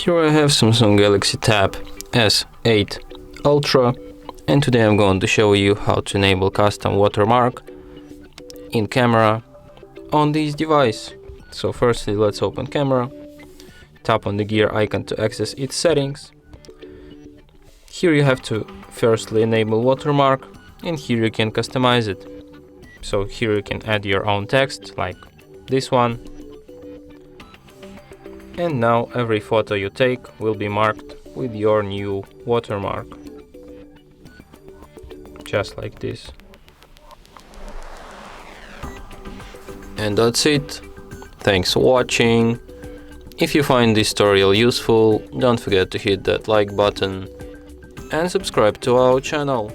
Here I have Samsung Galaxy Tab S8 Ultra, and today I'm going to show you how to enable custom watermark in camera on this device. So firstly, let's open camera, tap on the gear icon to access its settings. Here you have to firstly enable watermark, and here you can customize it. So here you can add your own text like this one. And now every photo you take will be marked with your new watermark. Just like this. And that's it. Thanks for watching. If you find this tutorial useful, don't forget to hit that like button and subscribe to our channel.